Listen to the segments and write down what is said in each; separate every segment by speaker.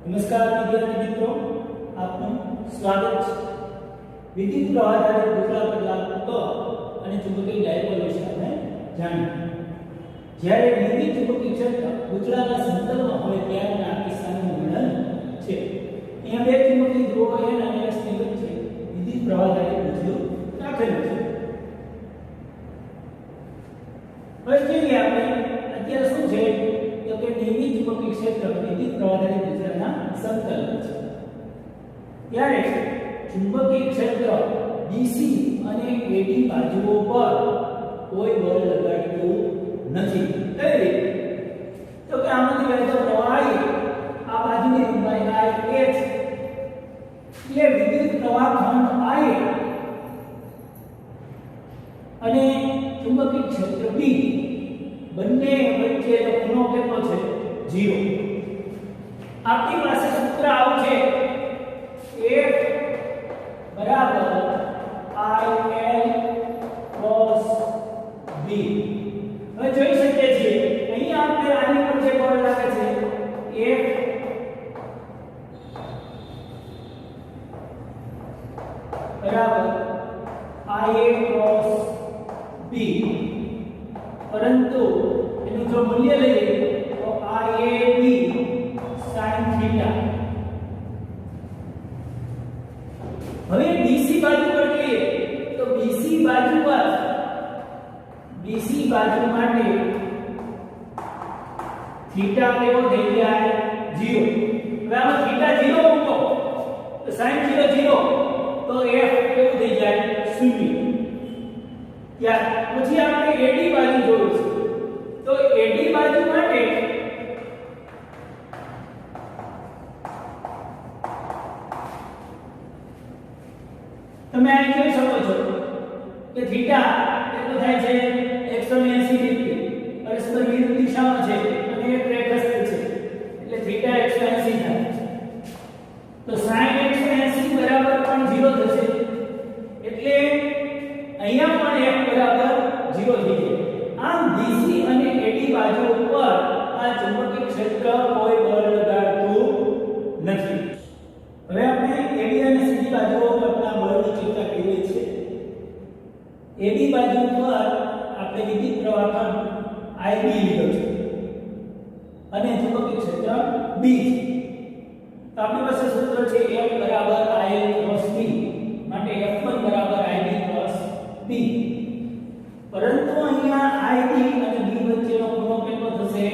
Speaker 1: નમસ્કાર વિદ્યાર્થી મિત્રો, આપનું સ્વાગત છે. વિદ્યુત પ્રવાહ આધારિત ગુચળા બદલાતો અને ચુંબકીય ડાયપોલ વિશે આપણે જાણ્યું. જ્યારે વિદ્યુત ચુંબકીય ક્ષેત્ર ગુચળાના સમતલમાં હોય ત્યારના કિસ્સાનું વર્ણન છે. અહીંયા બે ચુંબકીય ધ્રુવો N અને S ની વચ્ચે વિદ્યુત પ્રવાહ આધારિત ગુચળું રાખેલું છે. હવે જોઈએ આપણે અત્યારે શું છે તો કે નિયમિત ચુંબકીય ક્ષેત્ર વિદ્યુત પ્રવાહ આધારિત ગુચળાના સમતલમાં છે. ત્યારે ચુંબકીય ક્ષેત્ર BC અને AD બાજુઓ પર કોઈ બળ લગાડતું નથી. કઈ રીતે? તો કે આમાંથી વહેતો પ્રવાહ I આ બાજુની લંબાઈ I a છે. એટલે વિદ્યુત પ્રવાહ ખંડ I અને ચુંબકીય ક્ષેત્ર B બંને વચ્ચેનો ખૂણો કેટલો છે? 0. આપણી પાસે સૂત્ર આવું છે F બરાબર IL cos B. હવે જોઈ શકીએ છીએ અહીંયા આપણે આની પર જે બળ લાગે છે F બરાબર IA cos B, પરંતુ એનું જો મૂલ્ય લઈએ તો IAB sin theta. હવે BC બાજુ પર જોઈએ તો BC બાજુ માટે થીટા કેવો થઈ જાય? 0. હવે આમાં થીટા 0 મૂકો તો sin 0 0 તો F કેવું થઈ જાય? 0. ત્યાર પછી આપણે AD બાજુ જોઈશું તો AD બાજુ માટે તમે અહીં જોઈ શકો છો કે થીટા કેટલો થાય છે? 180 ડિગ્રી પરસ્પર વિરુદ્ધ દિશામાં છે અને એક રેખાસ્થ છે એટલે થીટા 180 થાય. તો sin 180 બરાબર પણ 0 થશે એટલે અહીંયા પણ f બરાબર 0 થઈ જાય. આમ BC અને AD બાજુ ઉપર આ ચુંબકીય ક્ષેત્ર કોઈ બળ લગાડતું નથી. હવે આપણે AD અને CD બાજુઓ પરના બળની ચર્ચા કરીએ છીએ. AD બાજુ પર આપણે વિદ્યુત પ્રવાહ ખંડ IB લીધો છે અને ચુંબકીય ક્ષેત્ર B છે. તો આપણી પાસે સૂત્ર છે F બરાબર IL cos B માટે F1 બરાબર IB cos B. પરંતુ અહીંયા IB અને B વચ્ચેનો ખૂણો કેટલો થશે?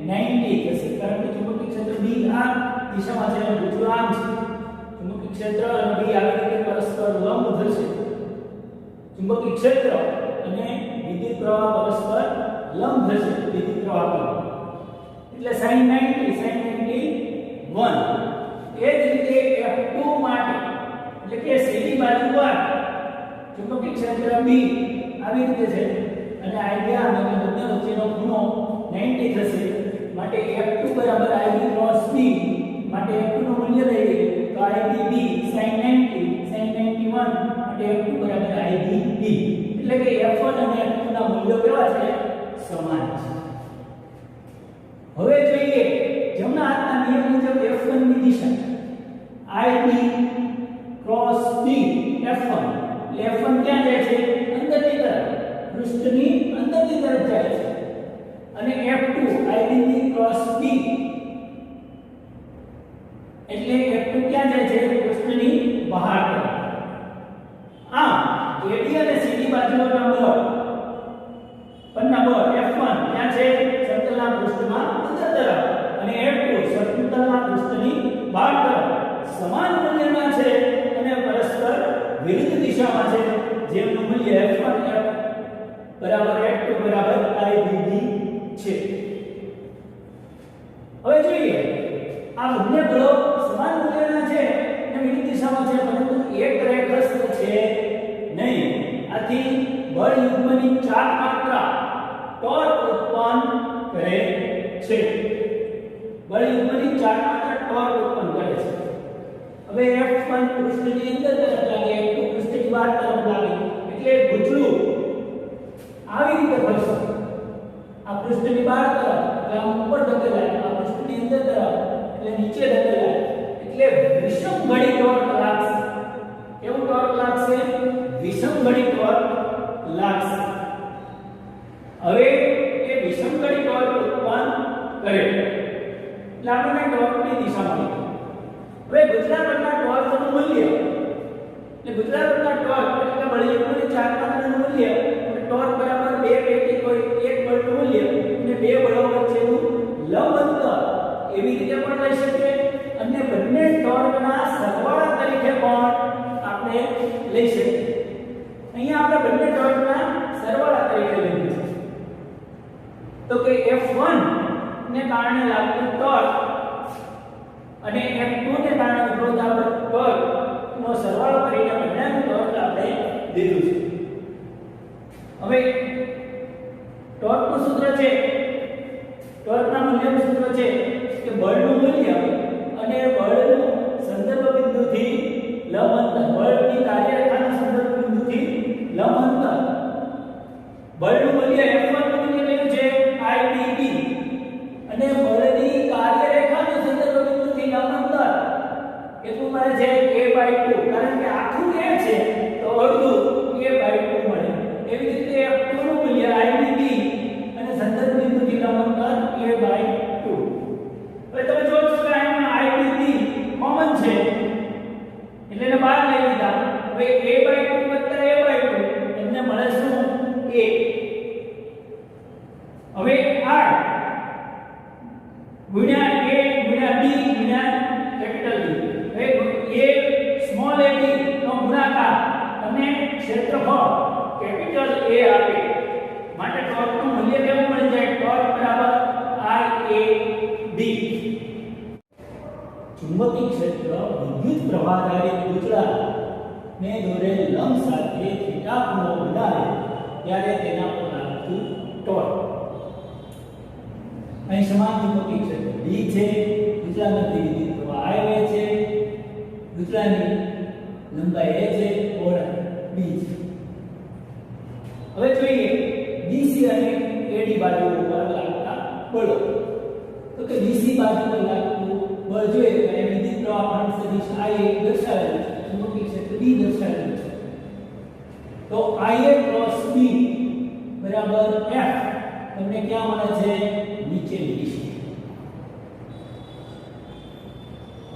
Speaker 1: 90 થશે, કારણ કે ચુંબકીય ક્ષેત્ર B આ દિશામાં છે અને ગુચળું આમ છે. ચુંબકીય ક્ષેત્ર અને B આવી રીતે પરસ્પર લંબ થશે. ચુંબકીય ક્ષેત્ર અને વિદ્યુત પ્રવાહ પરસ્પર લંબ થશે વિદ્યુત પ્રવાહ પર. એટલે sin 90 sin 91. એ જ રીતે F2 માટે એટલે કે CD બાજુ પર ચુંબકીય ક્ષેત્ર B આવી રીતે છે અને આઈડિયા અને બંને વચ્ચેનો ખૂણો 90 થશે માટે F2 બરાબર IB cos B માટે F2 નું મૂલ્ય લઈએ તો IBB sin 90 sin 91 માટે F2 બરાબર IBB. એટલે કે F1 અને F2 ના મૂલ્યો કેવા છે? સમાન છે. હવે જોઈએ જમણા હાથના નિયમ મુજબ F1 ની દિશા IB cross B F1. એટલે F1 ક્યાં જાય છે? અંદરની તરફ, પૃષ્ઠની અંદરની તરફ જાય છે અને F2 IB cross B એટલે F2 ક્યાં જાય છે? પૃષ્ઠની બહાર તરફ. આમ AD અને CD બાજુઓના બળ પરના બળ F1 ક્યાં છે? સમતલના પૃષ્ઠમાં અંદર તરફ અને F2 સમતલના પૃષ્ઠની બહાર તરફ સમાન મૂલ્યના છે અને પરસ્પર વિરુદ્ધ દિશામાં છે, જેનું મૂલ્ય F1 બરાબર F2 બરાબર IBB છે. હવે જોઈએ આ બંને બળો સમાન મૂલ્યના છે અને વિરુદ્ધ દિશામાં છે, પરંતુ એક રેખાસ્થ છે નહીં. આથી બળ યુગ્મની 4 માત્રા ટોર્ક ઉત્પન્ન કરે છે. બળ યુગ્મની 4 માત્રા ટોર્ક ઉત્પન્ન કરે છે. હવે F1 પૃષ્ઠની અંદર તરફ લાગે, F2 પૃષ્ઠની બહાર તરફ લાગે એટલે ગુચળું આવી રીતે ફરશે. આ પૃષ્ઠની બહાર તરફ એટલે આમ ઉપર ધકેલાય, આ પૃષ્ઠની અંદર તરફ એટલે નીચે ધકેલાય વિષમઘડી ટોર્ક લાગશે. હવે એ વિષમઘડી ટોર્ક ઉત્પન્ન કરે એટલે આપણને ટોર્કની દિશા મળી. હવે ગુજરાતના ટોર્કનું મૂલ્ય એટલે ગુજરાતના ટોર્ક એટલે બળ એકમની ચાર માત્રાનું મૂલ્ય અને ટોર્ક બરાબર બે પૈકી કોઈ એક બળનું મૂલ્ય અને બે બળો વચ્ચેનું લંબ અંતર એવી રીતે પણ લઈ શકીએ અને બંને ટોર્કના સરવાળા તરીકે પણ આપણે લઈ શકીએ. અહીંયા આપણે બંને ટોર્કના સરવાળા તરીકે લઈએ છીએ તો કે F1 ને કારણે લાગતું ટોર્ક અને F2 ને કારણે ઉદ્ભવતા ટોર્ક નો સરવાળો કરીને બંનેનું ટોર્ક આપણે લીધું છે. હવે ટોર્કનું સૂત્ર છે, ટોર્કના મૂલ્યનું સૂત્ર છે કે બળનું મૂલ્ય અને બળનું સંદર્ભ બિંદુથી લંબ અંતર, બળની કાર્યરેખાના સંદર્ભ બિંદુથી લંબ અંતર. બળનું મૂલ્ય F1 નું મૂલ્ય કેટલું છે IDB અને બળની કાર્યરેખાના સંદર્ભ બિંદુથી લંબ અંતર કેટલું મળે છે a/2 કારણ કે આખું a છે તો અડધું a/2 મળે. એવી રીતે F2 નું મૂલ્ય IDB અને સંદર્ભ બિંદુથી લંબ અંતર a/2. હવે તમે જોશો કે આમાં IDB કોમન છે એટલે એને બહાર લઈ લીધા. હવે a/2 a/2 એમને મળે શું a. હવે r ગુણ્યા a ગુણ્યા b ગુણ્યા કેપિટલ B. હવે a સ્મોલ ab નો ગુણાકાર તમને ક્ષેત્રફળ કેપિટલ A આપે માટે ટોર્કનું મૂલ્ય કેવું મળી જાય ટોર્ક બરાબર IAB. ચુંબકીય ક્ષેત્ર વિદ્યુત પ્રવાહધારી પૂતળા ને દોરેલ લંબ સાથે થીટા ખૂણો બનાવે ત્યારે તેના પર લાગતું ટોર્ક. અહીં સમાન ચુંબકીય ક્ષેત્ર D છે, પૂતળામાંથી વિદ્યુત પ્રવાહ I વહે છે, પૂતળાની લંબાઈ a છે, પહોળાઈ b છે. હવે જોઈએ BC અને AD બાજુ પર લાગતા બળો. તો કે BC બાજુ પર લાગતું બળ જોઈએ તો એ વિદ્યુત પ્રવાહ ફંડ સદિશ I દર્શાવેલું છે, ચુંબકીય ક્ષેત્ર D દર્શાવેલું છે. તો IA + B બરાબર F તમને ક્યાં મળે છે નીચેની દિશા.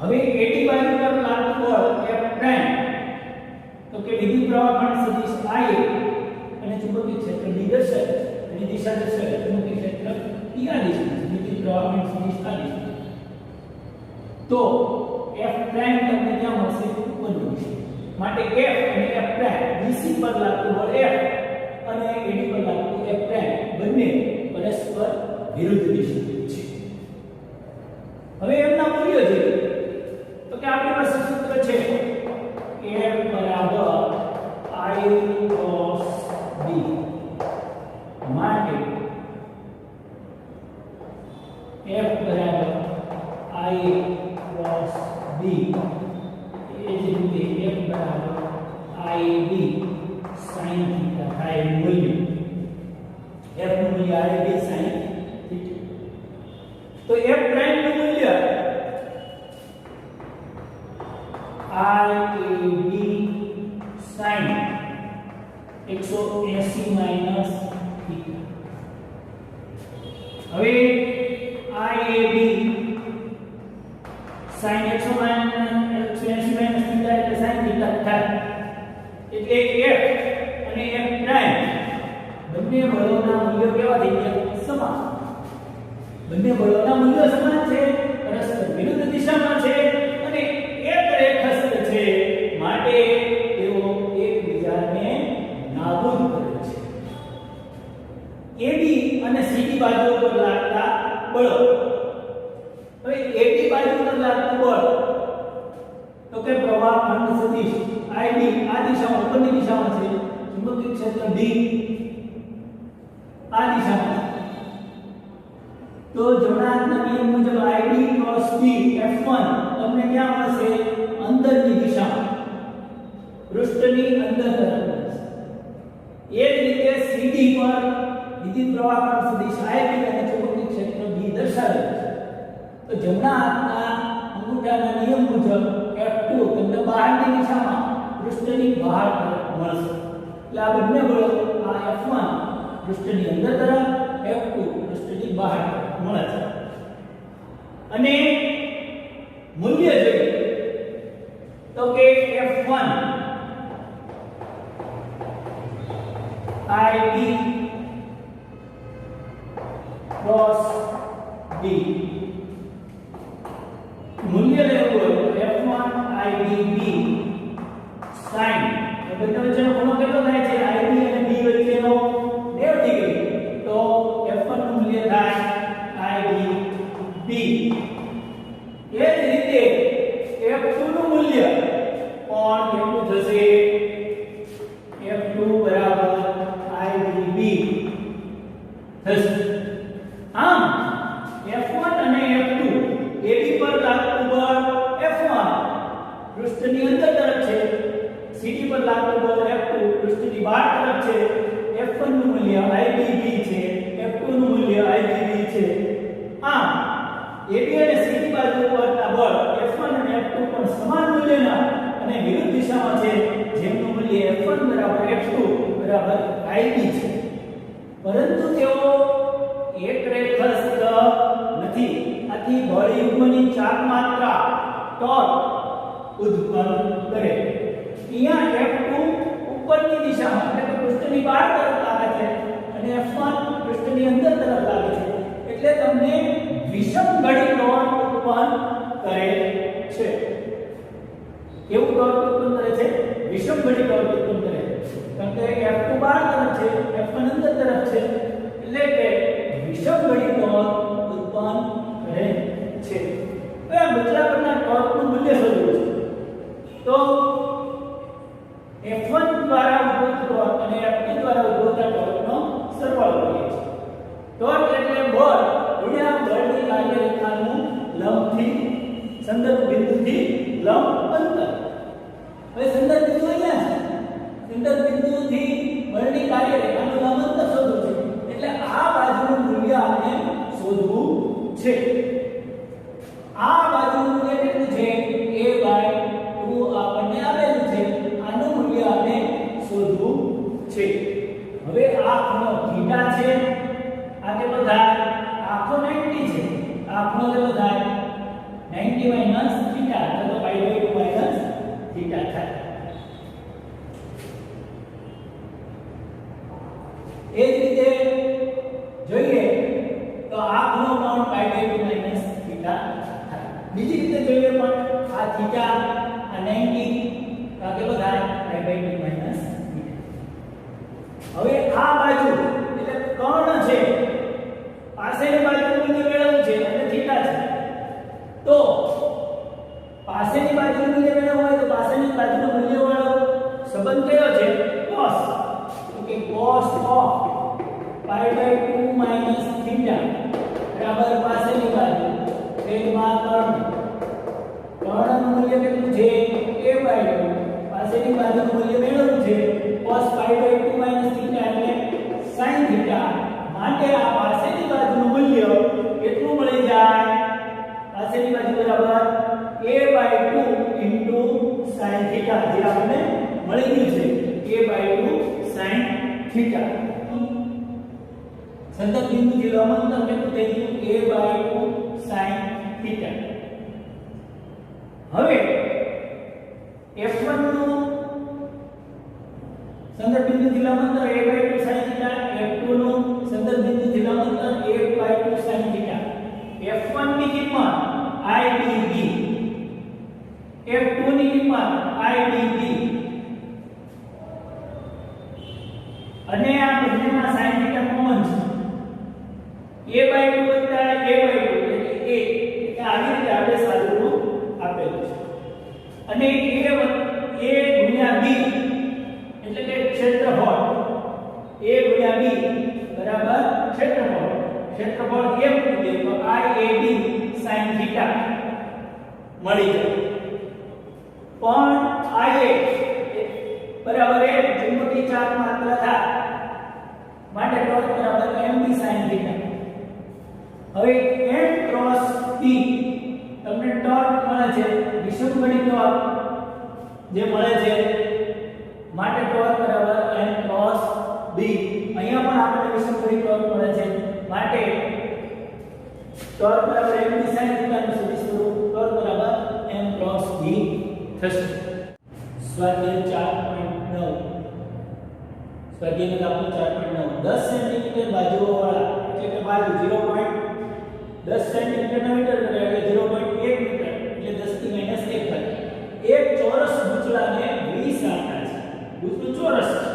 Speaker 1: હવે AD બાજુ પર લાગતું બળ F' તો કે વિદ્યુત પ્રવાહ ફંડ સદિશ IA અને ચુંબકીય ક્ષેત્ર D દર્શાવે છે એની દિશા દર્શાવે ચુંબકીય ક્ષેત્ર E આ દિશા વિદ્યુત પ્રવાહ ફંડ સદિશ આ દિશા. તો F' તમને ક્યાં મળશે ઉપરની દિશા. માટે F અને F' BC પર લાગતું બળ F અને AD પર લાગતું F' બંને પરસ્પર વિરુદ્ધ દિશા છે. હવે એમના મૂલ્યો જોઈએ તો કે આપણી પાસે સૂત્ર છે F બરાબર I cos B માટે F બરાબર I cos B એ જ રીતે F બરાબર IB sin θ થાય મૂલ્ય. F નું મૂલ્ય IB sin θ. તો F પ્રાઇમ નું મૂલ્ય IAB sin 180 માઈનસ θ. હવે IAB sin 180 માઈનસ θ એટલે sin θ થાય. એટલે F અને F પ્રાઇમ બંને બળોના મૂલ્યો કેવા થઈ ગયા સમાન. બંને બળોના મૂલ્યો સમાન છે, પરસ્પર વિરુદ્ધ દિશામાં છે અને એક રેખસ્થ છે માટે તેઓ એકબીજાને નાબૂદ કરે છે. AB અને CD બાજુ પર લાગતા બળો. હવે AB બાજુ પર લાગતું બળ તો કે પ્રવાહ ખંડ સદિશ IB આ દિશામાં ઉપરની દિશામાં છે, ચુંબકીય ક્ષેત્ર D આ દિશામાં. તો જોડાણના નિયમ મુજબ IB + B F1 તમને ક્યાં મળશે અંદરની દિશામાં, પૃષ્ઠની અંદર તરફ મળશે. એ જ રીતે CD પર વિદ્યુત પ્રવાહ ખંડ સદિશ IB અને ચુંબકીય ક્ષેત્ર B દર્શાવેલ છે. તો જમણા હાથના અંગૂઠાના નિયમ મુજબ F2 તમને બહારની દિશામાં પૃષ્ઠની બહાર તરફ મળશે. એટલે આ બંને બળો આ F1 પૃષ્ઠની અંદર તરફ F2 પૃષ્ઠની બહાર મળે છે અને મૂલ્ય જોઈએ તો કે F1 IB cross B મૂલ્ય લેવું હોય F1 IB sin તો બંને વચ્ચેનો ખૂણો કેટલો થાય છે IB અને B વચ્ચેનો 90 ડિગ્રી તો F1 નું મૂલ્ય થાય IB એ જ રીતે F2 નું મૂલ્ય પણ કેટલું થશે F2 બરાબર IB થશે આમ F1 અને F2 AB પર લાગતું બળ F1 પૃષ્ઠની અંદર તરફ છે CD પર લાગતું બળ F2 પૃષ્ઠની બહાર તરફ છે F1 નું મૂલ્ય IBB છે F2 નું મૂલ્ય IBB છે આમ AB અને CD બાજુ પરના બળ F1 અને F2 પણ સમાન મૂલ્યના અને વિરુદ્ધ દિશામાં છે જેમનું મૂલ્ય F1 બરાબર F2 બરાબર IB છે પરંતુ તેઓ એક રેખસ્થ નથી આથી બળ યુગ્મની ચાર માત્રા ટોર્ક ઉત્પન્ન કરે અહીંયા F2 ઉપરની દિશામાં એટલે કે પૃષ્ઠની બહાર તરફ લાગે છે અને F1 પૃષ્ઠની અંદર તરફ લાગે છે એટલે તમને વિષમઘડી ટોર્ક ઉત્પન્ન કરે છે કેવું ટોર્ક ઉત્પન્ન કરે છે વિષમઘડી ટોર્ક ઉત્પન્ન કરે કારણ કે F2 બહાર તરફ છે F1 અંદર તરફ છે એટલે કે વિષમઘડી ટોર્ક ઉત્પન્ન કરે છે હવે આ બચલા પરના ટોર્કનું મૂલ્ય શોધવું છે તો F1 દ્વારા ઉત્પન્ન ટોર્ક અને F2 દ્વારા ઉત્પન્ન ટોર્કનો સરવાળો કરીએ છીએ ટોર્ક એટલે બળ ગુણ્યા બળની કાર્યરેખાનું લંબથી સંદર્ભ બિંદુથી લંબ અંતર હવે સંદર્ભ બિંદુ અહીંયા છે સંદર્ભ બિંદુથી બળની કાર્યરેખાનું લંબ અંતર શોધવું છે એટલે આ બાજુનું મૂલ્ય આપણે શોધવું છે આ બાજુનું મૂલ્ય કેટલું છે a/2 આપણને આપેલું છે આનું મૂલ્ય આપણે શોધવું છે હવે આ ખૂણો થીટા છે આ કેટલો થાય આ ખૂણો 90 છે આ ખૂણો કેટલો થાય 90 - થીટા તો π/2 - થીટા થાય એ જ રીતે જોઈએ તો આ ખૂણો પણ π/2 - થીટા થાય બીજી રીતે જોઈએ પણ આ થીટા આ 90 આ કેટલો થાય π/2 - થીટા હવે આ બાજુ એટલે કર્ણ છે પાસેની બાજુનું મૂલ્ય મેળવવું છે અને થીટા છે તો પાસેની બાજુનું મૂલ્ય મેળવવું હોય તો પાસેની બાજુનું મૂલ્ય વાળો સંબંધ કયો છે cos તો કે cos of π/2 - થીટા બરાબર પાસેની બાજુ છેદમાં કર્ણનું મૂલ્ય કેટલું છે a/2 પાસેની બાજુનું મૂલ્ય મેળવવું છે cos π/2 - થીટા એટલે sin થીટા માટે આ પાસેની બાજુનું મૂલ્ય કેટલું મળી જાય પાસેની બાજુ બરાબર a/2 * sin થીટા જે આપણને મળી ગયું છે a/2 sin થીટા સંદર્ભ બિંદુથી લંબ અંતર કેટલું થઈ ગયું a/2 sin થીટા હવે F1 નું સંદર્ભ બિંદુથી લંબ અંતર a/2 sin થીટા F2 નું સંદર્ભ બિંદુથી લંબ અંતર a/2 sin થીટા F1 ની કિંમત IBB F2 ની કિંમત IBB અને આ બંનેમાં sin થીટા કોમન છે a/2 વત્તા a/2 એટલે a આવી રીતે આપણે સાદું રૂપ આપેલું છે અને a ગુણ્યા b એટલે કે ક્ષેત્રફળ a ગુણ્યા b બરાબર ક્ષેત્રફળ ક્ષેત્રફળ a મૂકીએ તો IAB sin થીટા મળી જાય પણ IA બરાબર એ ચુંબકીય ચાર્જ માત્રા થાય માટે ટોર્ક બરાબર mb sin થીટા હવે m ક્રોસ p તમને ટોર્ક મળે છે વિષમઘડી ટોર્ક જે મળે છે માટે ટોર્ક બરાબર m ટોર્ક બરાબર m ની sin θ નું સદિશ સ્વરૂપ ટોર્ક બરાબર m ક્રોસ v થશે. સ્વાધ્યાય 4.9 સ્વાધ્યાયનો દાખલો 4.9 10 સેન્ટીમીટર બાજુઓવાળા એટલે કે બાજુ 0.10 સેન્ટીમીટરના મીટર કરે એટલે 0.1 મીટર એટલે 10 થી -1 થાય. એક ચોરસ ગૂંચળાને 20 આંટા છે. ગૂંચળું ચોરસ છે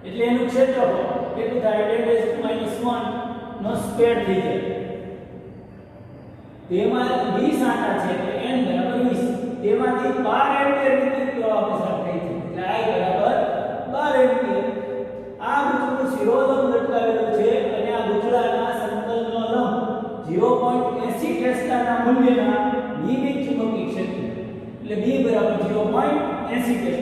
Speaker 1: એટલે એનું ક્ષેત્રફળ કેટલું થાય 10⁻⁻1 નો સ્ક્વેર થઈ જાય. તેમાં 20 આંટા છે એટલે n બરાબર 20. તેમાંથી 12 એમ્પિયર વિદ્યુત પ્રવાહ પસાર થાય છે એટલે I બરાબર 12 એમ્પિયર. આ ગૂંચળું શિરોલંબ લટકાવેલું છે અને આ ગૂંચળાના સમતલનો લંબ 0.80 ટેસ્લાના મૂલ્યના નિયમિત ચુંબકીય ક્ષેત્ર એટલે B બરાબર 0.80 ટેસ્લા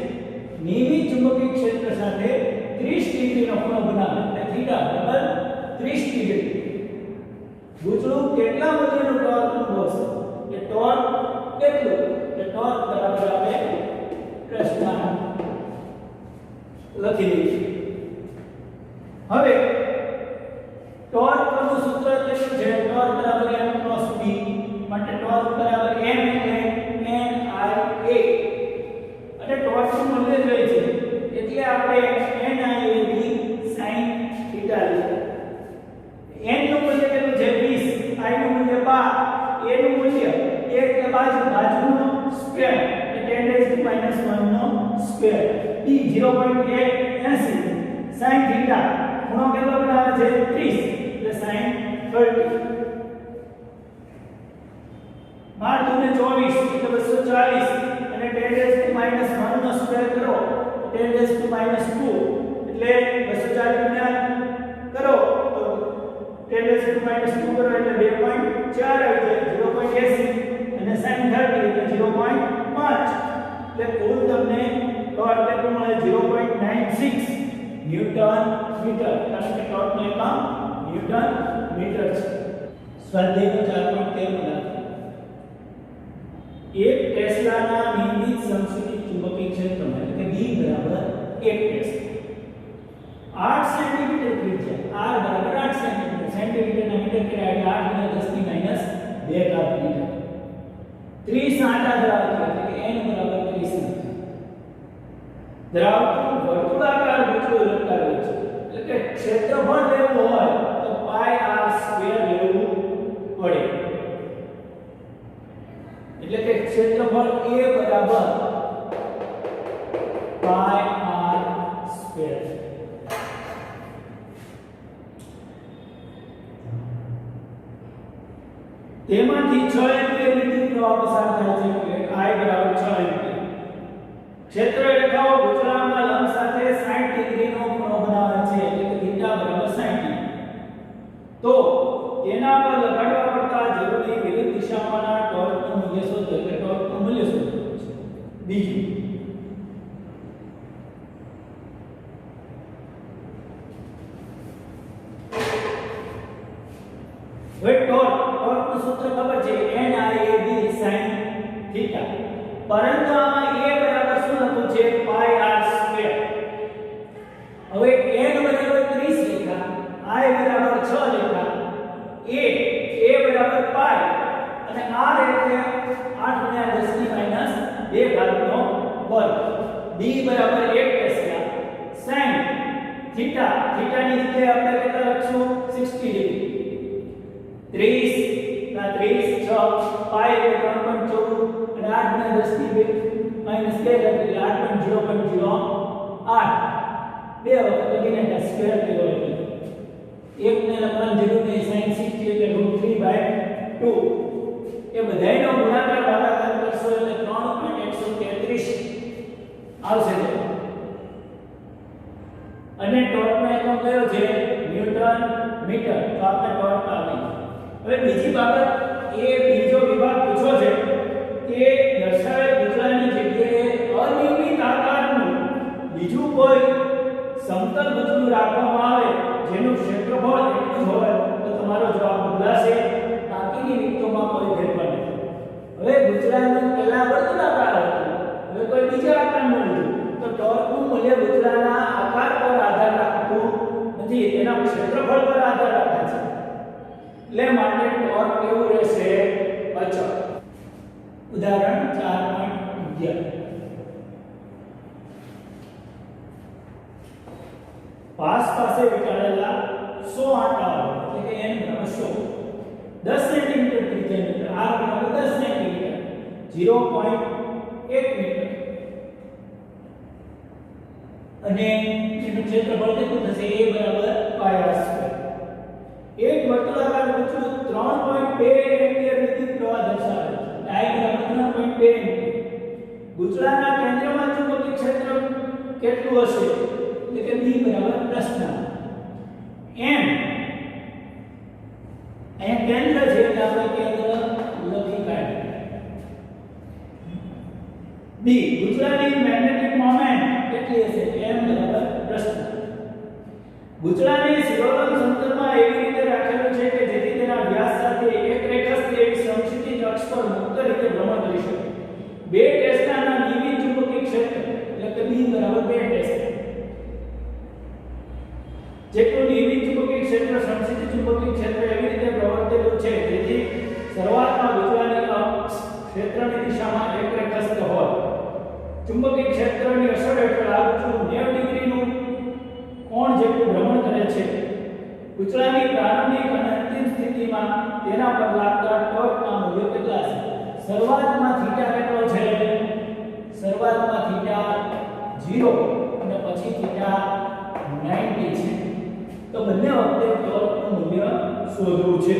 Speaker 1: નિયમિત ચુંબકીય ક્ષેત્ર સાથે 30 ડિગ્રીનો ખૂણો બનાવે એટલે થીટા બરાબર 30 ડિગ્રી. ગૂંચળું કેટલા મૂલ્યનું ટોર્ક અનુભવશે એ ટોર્ક કેટલું એ ટોર્ક બરાબર આપણે પ્રશ્નમાં લખી દઈશું. હવે ટોર્કનું સૂત્ર કેટલું છે ટોર્ક બરાબર m ક્રોસ v માટે ટોર્ક બરાબર m એટલે NIA અને ટોર્કનું મૂલ્ય જોઈએ છે એટલે આપણે NIA ની sin થીટા લઈએ. n નું મૂલ્ય કેટલું છે 20 I નું મૂલ્ય 12 a નું મૂલ્ય 1 એટલે બાજુનો સ્ક્વેર એટલે 10⁻⁻1 નો સ્ક્વેર b 0.80 sin થીટા ખૂણો કેટલો બનાવે છે 30 એટલે sin 30 12 * 24 એટલે 240 અને 10⁻⁻1 નો સ્ક્વેર કરો 10⁻2 એટલે 240 ને કરો તો 10⁻2 કરો એટલે 2.4 આવી જાય 0.80 અને sin 30 એટલે 0.5 એટલે કુલ તમને ટોર્ક કેટલું મળે 0.96 ન્યૂટન મીટર કારણ કે ટોર્કનો એકમ ન્યૂટન મીટર છે. સ્વાધ્યાયનો 4.13 એક ટેસ્લાના નિયમિત સમસૂચિત ચુંબકીય ક્ષેત્રમાં એટલે કે B બરાબર 1 ટેસ્લા 8 સેન્ટીમીટર ત્રિજ્યા r બરાબર 8 સેન્ટીમીટર સેન્ટીમીટરના મીટર કર્યા એટલે 8 × 10⁻2 મીટર 30 આંટા ધરાવતું એટલે કે n બરાબર 30 આંટા ધરાવતું વર્તુળાકાર ગૂંચળું લટકાવેલું છે એટલે કે ક્ષેત્રફળ લેવું હોય તો πr² લેવું પડે એટલે કે ક્ષેત્રફળ A બરાબર πr². તેમાંથી 6 એમ્પિયર વિદ્યુત પ્રવાહ પસાર થાય છે એટલે I બરાબર 6 એમ્પિયર. ક્ષેત્ર રેખાઓ ગૂંચળાના લંબ સાથે 60 ડિગ્રીનો ખૂણો બનાવે છે એટલે કે થીટા બરાબર 60 ડિગ્રી. તો તેના પર લગાડવા પડતા જરૂરી વિરુદ્ધ દિશામાંના ટોર્કનું મૂલ્ય શોધો એટલે ટોર્કનું મૂલ્ય શોધવું છે. બીજું હવે ટોર્કનું સૂત્ર ખબર છે NIAB sin થીટા પરંતુ આમાં a બરાબર શું લખવું છે πr². હવે n બરાબર 30 લેખા I બરાબર 6 લેખા a બરાબર π અને r એટલે 8 × 10⁻2 વર્ગ b બરાબર 1 ટેસ્લા sin થીટાની જગ્યાએ આપણે કેટલા લખશું 60 ડિગ્રી 30 ના 30 6 π એટલે 3.14 અને 8 × 10⁻2 એટલે 8.0.08 બે વખત લખીને સ્ક્વેર કર્યો એટલે એકને લખવાની જરૂર નહીં sin 60 એટલે √3/2 એ બધાયનો ગુણાકાર ભાગાકાર કરશો એટલે 3.133 આવશે. અને ટોર્કનો એકમ કયો છે ન્યૂટન મીટર તો આપણે ટોર્ક આવી. હવે બીજી બાબત એ બીજો વિભાગ પૂછો છે કે દર્શાવેલ ગૂંચળાની જગ્યાએ અનિયમિત આકારનું બીજું કોઈ સમતલ ગૂંચળું રાખવામાં આવે જેનું ક્ષેત્રફળ એટલું જ હોય તો તમારો જવાબ બદલાશે. બાકીની વિગતોમાં કોઈ ફેરફાર નથી. હવે ગૂંચળાનું પહેલા વર્તુળાકાર હતું હવે કોઈ બીજા આકારનું લીધું તો ટોર્કનું મૂલ્ય ગૂંચળાના આકાર પર આધાર રાખતું નથી તેના ક્ષેત્રફળ પર આધાર રાખે છે. એટલે માટે ટોર્ક કેવું રહેશે? અચળ. ઉદાહરણ 4.11 પાસ પાસે વીંટાળેલા 100 આંટાઓ એટલે કે n બરાબર 100 10 સેન્ટીમીટર ત્રિજ્યાની r બરાબર 10 સેન્ટીમીટર 0.1 મીટર અને એનું ક્ષેત્રફળ કેટલું થશે? a બરાબર pi r સ્ક્વેર. એક વર્તુળાકાર ગુંચળું 3.2 એમ્પિયર વિદ્યુત પ્રવાહ દર્શાવે છે. I બરાબર 3.2 એમ્પિયર. ગુંચળાના કેન્દ્રમાં ચુંબકીય ક્ષેત્ર કેટલું હશે? એટલે કે b બરાબર પ્રશ્ન m. અહીંયા કેન્દ્ર છે એટલે આપણે કેન્દ્ર લખી કાઢીએ. b ગુંચળાની મેગ્નેટિક મોમેન્ટ કેટલી હશે? m બરાબર પ્રશ્ન. ગુંચળાને શિરોલંબ સમતલમાં એવી રીતે રાખેલું છે કે જેથી તેના વ્યાસ સાથે એક રેખાસ્થ એવી સમક્ષિતિજ અક્ષ પર મુક્ત રીતે ભ્રમણ કરી શકે. 2 ટેસ્લાના વિવિધ ચુંબકીય ક્ષેત્ર એટલે કે b બરાબર 2 ટેસ્લા જેટલું નિયમિત ચુંબકીય ક્ષેત્ર સમક્ષિતિજ ચુંબકીય ક્ષેત્ર એવી રીતે પ્રવર્તેલું છે જેથી શરૂઆતમાં ગુંચળાની અક્ષ ક્ષેત્રની દિશામાં એક રેખાસ્થ હોય. ચુંબકીય ક્ષેત્રની અસર હેઠળ આ ગુંચળું 90 ડિગ્રીનું કોણ જેટલું ભ્રમણ કરે છે. ગુંચળાની પ્રારંભિક અને અંતિમ સ્થિતિમાં તેના પર લાગતા ટોર્કના મૂલ્યો કેટલા છે? શરૂઆતમાં થીટા કેટલો છે? શરૂઆતમાં થીટા 0 અને પછી થીટા 90 છે. તો બંને વખતે ટોર્કનું મૂલ્ય શોધવું છે.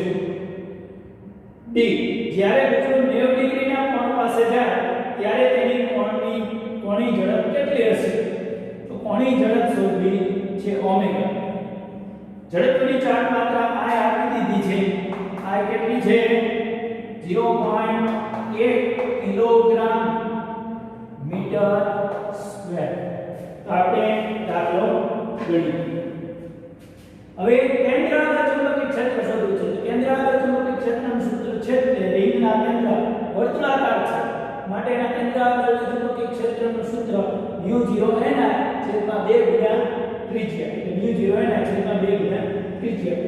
Speaker 1: ડી જ્યારે ગુંચળું 90 ડિગ્રીના કોણ પાસે જાય ત્યારે તેની કોણીય ઝડપ કેટલી હશે? તો કોણીય ઝડપ શોધવી છે ઓમેગા. ઝડપની ચાર્ટ માત્રા I આપી દીધી છે. I કેટલી છે? 0.8 કિલોગ્રામ મીટર સ્ક્વેર. તો આપણે દાખલો ગણીએ. હવે કેન્દ્રાકાર ચુંબકીય ક્ષેત્ર શોધવું છે. તો કેન્દ્રાકાર ચુંબકીય ક્ષેત્રનું સૂત્ર છે કે રિંગના કેન્દ્ર વર્તુળાકાર છે માટે એના કેન્દ્રાકાર ચુંબકીય ક્ષેત્રનું સૂત્ર μ0 n છેદમાં 2 ગુણ્યા ત્રિજ્યા એટલે μ0 n છેદમાં 2 ગુણ્યા ત્રિજ્યા.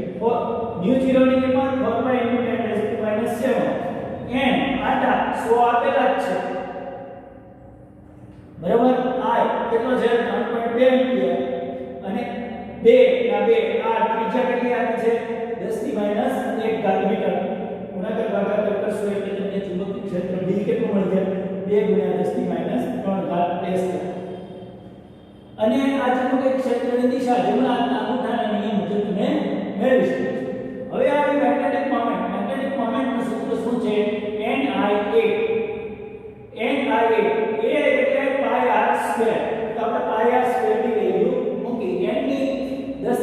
Speaker 1: μ0 ની કિંમત 4/10⁻⁷ n આટા 100 આપેલા જ છે બરાબર. I કેટલો છે? 3.2 એમ્પિયર અને 2 ના 2 આ ત્રિજ્યા કેટલી આપી છે? 10⁻1 મીટર. ગુણાકાર ભાગાકાર કરશો એટલે તમને ચુંબકીય ક્ષેત્ર B કેટલું મળી જાય? 2 × 10⁻3 ટેસ્લા. અને આ ચુંબકીય ક્ષેત્રની દિશા જમણા હાથના અંગૂઠાના નિયમ મુજબ તમે મેળવી શકો છો. હવે આવી મેગ્નેટિક મોમેન્ટ. મેગ્નેટિક મોમેન્ટનું સૂત્ર શું છે? NIA. NIA એટલે પાઈ r સ્ક્વેર. તો આપણે પાઈ r સ્ક્વેર ની વેલ્યુ મૂકી. n ની 10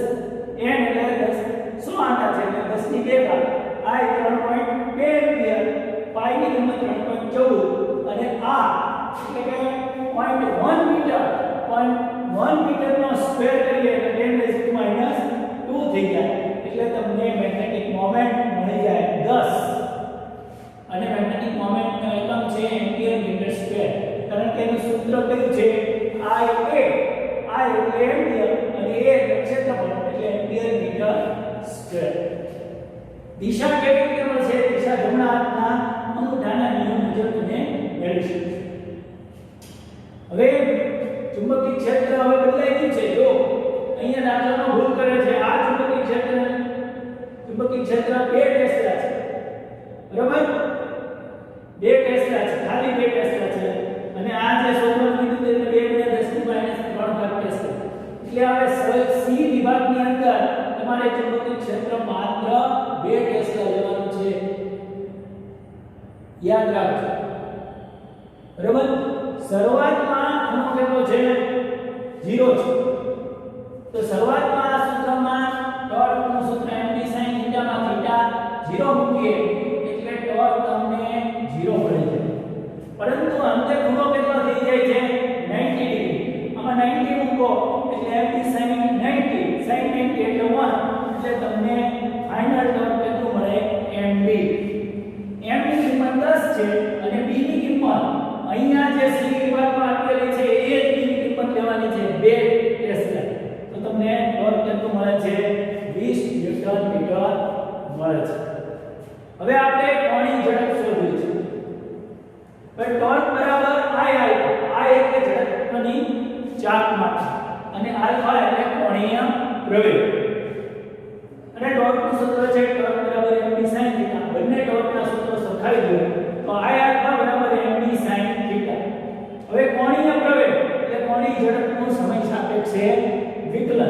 Speaker 1: n એટલે 10 100 આંટા છે એટલે 10 ની 2 ઘાત. I 3.2 ampere. પાઈ ની કિંમત 3.14 અને r એટલે કે 0.1 મીટર. 0.1 મીટરનો સ્ક્વેર કરીએ એટલે 10⁻² થઈ જાય. એટલે તમને મેગ્નેટિક મોમેન્ટ મળી જાય 10. અને મેગ્નેટિક મોમેન્ટનો એકમ છે એમ્પિયર મીટર સ્ક્વેર. કારણ કે એનું સૂત્ર કયું છે? I એટલે એમ્પિયર અને a એટલે ક્ષેત્રફળ એટલે એમ્પિયર મીટર સ્ક્વેર. દિશા કેવી રીતે મળશે? દિશા જમણા હાથના અંગૂઠાના નિયમ મુજબ તમે મેળવી શકો છો. હવે ચુંબકીય ક્ષેત્ર હવે બદલાઈ ગયું છે. જો અહીંયા દાખલામાં ભૂલ કરે છે. આ ચુંબકીય ક્ષેત્ર 2 ટેસ્લા છે બરાબર. 2 ટેસ્લા છે, ખાલી 2 ટેસ્લા છે. અને આ જે શોધવાનું કીધું તે 2 × 10⁻³ ટેસ્લા. એટલે હવે સી વિભાગની અંદર તમારે ચુંબકીય ક્ષેત્ર માત્ર 2 ટેસ્લા લેવાનું છે. યાદ રાખજો બરાબર. શરૂઆતમાં ખૂણો કેટલો છે? 0 છે. તો શરૂઆતમાં આ સૂત્રમાં ટોર્કનું સૂત્ર md sin θ માં θ 0 મૂકીએ એટલે ટોર્ક તમને 0 મળી જાય. પરંતુ અંતે ખૂણો કેટલો થઈ જાય છે? 90 ડિગ્રી. આમાં 90 મૂકો એટલે md sin 90 sin 90 એટલે 1 એટલે તમને ફાઇનલ ટોર્ક કેટલું મળે? mb. m ની કિંમત 10 છે અને b ની કિંમત અહીંયા જે સી વિભાગમાં આપેલી છે એ જ b ની કિંમત લેવાની છે 2 ટેસ્લા. તો તમને ટોર્ક કેટલું મળે છે? 20 ન્યૂટન મીટર મળે છે. હવે આપણે કોણી ઝડપ શોધવી છે. હવે ટોર્ક બરાબર I એટલે ઝડપની ચાલમાં અને આલ્ફા એટલે કોણીય પ્રવેગ. અને ટોર્કનું સૂત્ર છે ટોર્ક બરાબર mv sin θ. બંને ટોર્કના સૂત્રો સરખાવી દો તો I આલ્ફા બરાબર mv sin θ. હવે કોણીય પ્રવેગ એટલે કોણી ઝડપનું સમય સાપેક્ષે વિકલન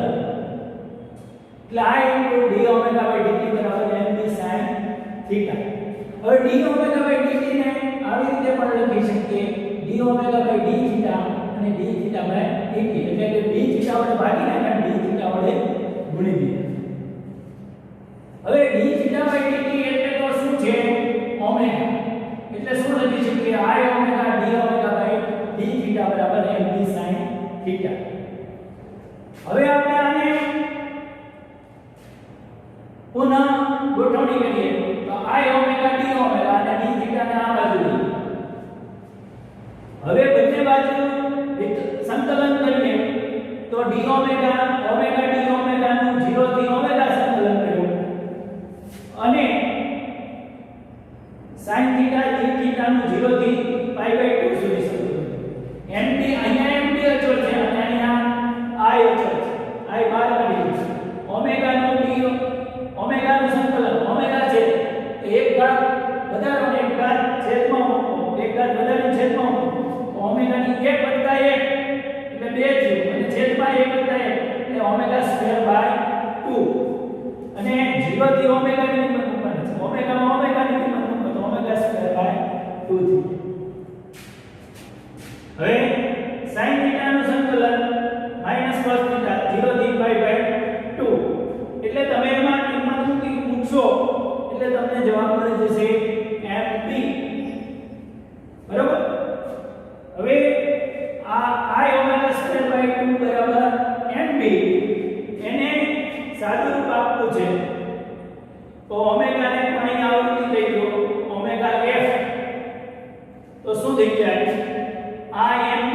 Speaker 1: એટલે I * d ઓમેગા / dt બરાબર mv sin θ. હવે d ઓમેગા / dt ને આવી રીતે પણ લખી શકીએ d ઓમેગા / d θ અને d θ / dt એટલે કે d θ વડે ભાગીને અને d θ વડે ગુણી દઈએ. હવે d θ / dt એટલે તો શું છે ઓમેગા એટલે શું લખી શકીએ I omega d omega / d θ બરાબર mv sin θ. હવે આપણે આને પુનઃ ગોઠવણી કરીએ તો I ઓમેગા d ઓમેગા અને d θ ને આ બાજુ લઈએ. હવે બંને બાજુ સંકલન કરીએ તો d omega omega d omega નું 0 થી ઓમેગા સંકલન કર્યું અને sin θ d θ નું 0 થી π/2 સુધી સંકલન. md અહીંયા md અચળ છે અને અહીંયા I અચળ છે. I બહાર કાઢી દીધું. ઓમેગા નું d ઓમેગા નું સંકલન ઓમેગા છે તો એક ઘાત વધારો ને એક ઘાત છેદમાં મૂકો એક ઘાત વધારીને છેદમાં મૂકો તો ઓમેગા ની 1 + 1 એટલે 2 થયું અને છેદમાં 1 + 1 એટલે ઓમેગા સ્ક્વેર બાય 2 અને 0 થી ઓમેગા ની કિંમત મૂકવાની છે. ઓમેગામાં ઓમેગાની કિંમત મૂકો તો ઓમેગા સ્ક્વેર બાય 2 થયું. હવે sin θ નું સંકલન -cos θ 0 થી π/2 એટલે તમે એમાં કિંમત મૂકશો એટલે તમને જવાબ મળી જશે mb. બરાબર. હવે આ I ઓમેગા સ્ક્વેર બાય 2 બરાબર mb એને સાદું રૂપ આપવું છે તો ઓમેગા ને પણ અહીં આવૃત્તિ થઈ ગયો ઓમેગા f તો શું થઈ જાય Imb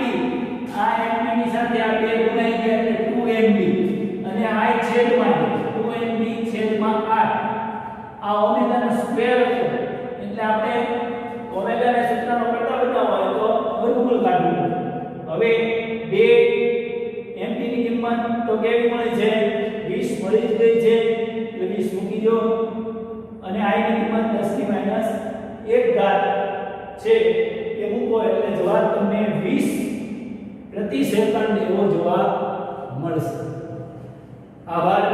Speaker 1: ની સાથે આ બે ગુણાઈ ગયા એટલે 2mb અને I છેદમાં 2mb છેદમાં r આ ઓમેગા નો સ્ક્વેર હતો એટલે આપણે ઓમેગા ને સૂત્રનો કરતા બનાવવો હોય તો વર્ગમૂળ કાઢવું. હવે 2mb ની કિંમત તો કેવી મળી છે 20 મળી જ ગઈ છે એટલે 20 મૂકી દો અને I ની કિંમત 10 ની -1 ઘાત છે એ મૂકો એટલે જવાબ તમને 20 પ્રતિ સેકન્ડ એવો જવાબ મળશે. આભાર.